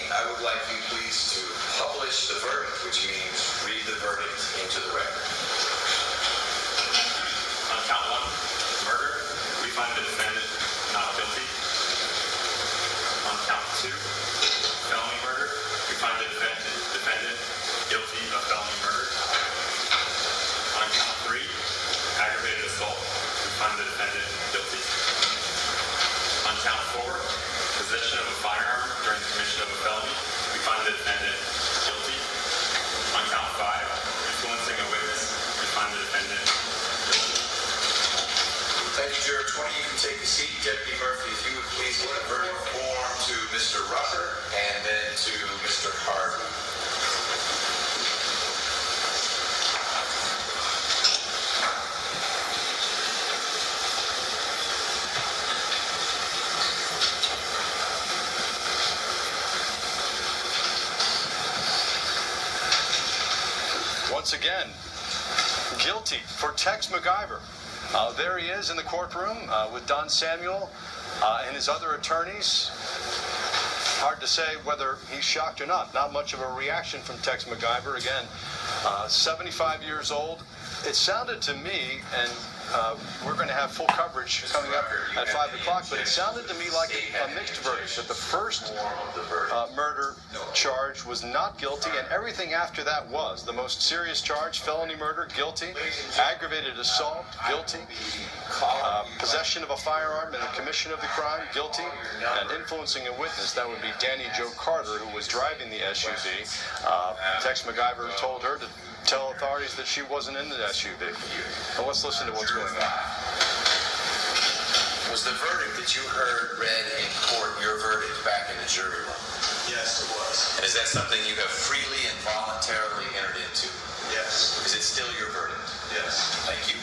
I would like you please to publish the verdict, which means read the verdict into the record. On count one, murder, we find the defendant not guilty. On count two, felony murder, we find the defendant guilty of felony murder. On count three, aggravated assault, we find the defendant guilty. On count four, possession of a firearm during the commission of a felony, we find the defendant guilty. On count five, influencing a witness, we find the defendant guilty. Thank you, Juror 20. You can take a seat. Deputy Murphy, if you would please get the verdict form to Mr. Rucker and then to Mr. Harvey. Once again, guilty for Tex McIver. There he is in the courtroom with Don Samuel and his other attorneys. Hard to say whether he's shocked or not. Not much of a reaction from Tex McIver. Again, 75 years old. It sounded to me, and we're going to have full coverage coming up at 5 o'clock, but it sounded to me like a mixed verdict, that the first murder charge was not guilty, and everything after that was. The most serious charge, felony murder, guilty. Aggravated assault, guilty. Possession of a firearm in the commission of the crime, guilty. And influencing a witness, that would be Danny Joe Carter, who was driving the SUV. Tex McIver told her to tell authorities that she wasn't in the SUV. Well, let's listen to what's going on. Was the verdict that you heard read in court your verdict back in the jury room? Yes, it was. And is that something you have freely and voluntarily entered into? Yes. Is it still your verdict? Yes. Thank you.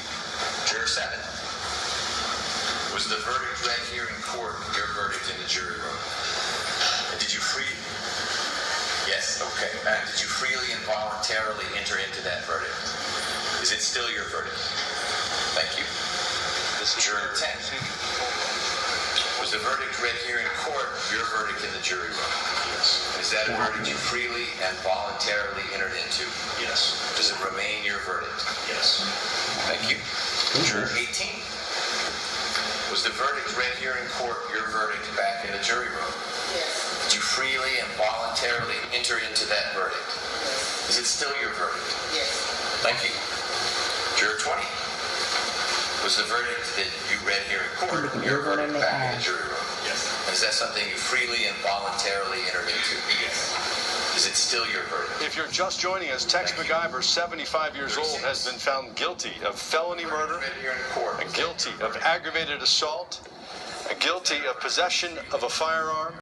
Juror 7. Was the verdict read here in court your verdict in the jury room? And did you Yes, okay. And did you freely and voluntarily enter into that verdict? Is it still your verdict? Thank you. This is Juror 10. Was the verdict read here in court your verdict in the jury room? Yes. Is that a verdict you freely and voluntarily entered into? Yes. Does it remain your verdict? Yes. Thank you. Juror 18. Was the verdict read here in court your verdict back in the jury room? Yes. Did you freely and voluntarily enter into that verdict? Yes. Is it still your verdict? Yes. Thank you. Juror 20. Was the verdict that you read here in court your verdict back in the jury room? Yes. Is that something you freely and voluntarily entered into? Yes. Is it still your verdict? If you're just joining us, Tex McIver, 75 years old, has been found guilty of felony murder, Read here in court. guilty of aggravated assault, guilty of possession of a firearm,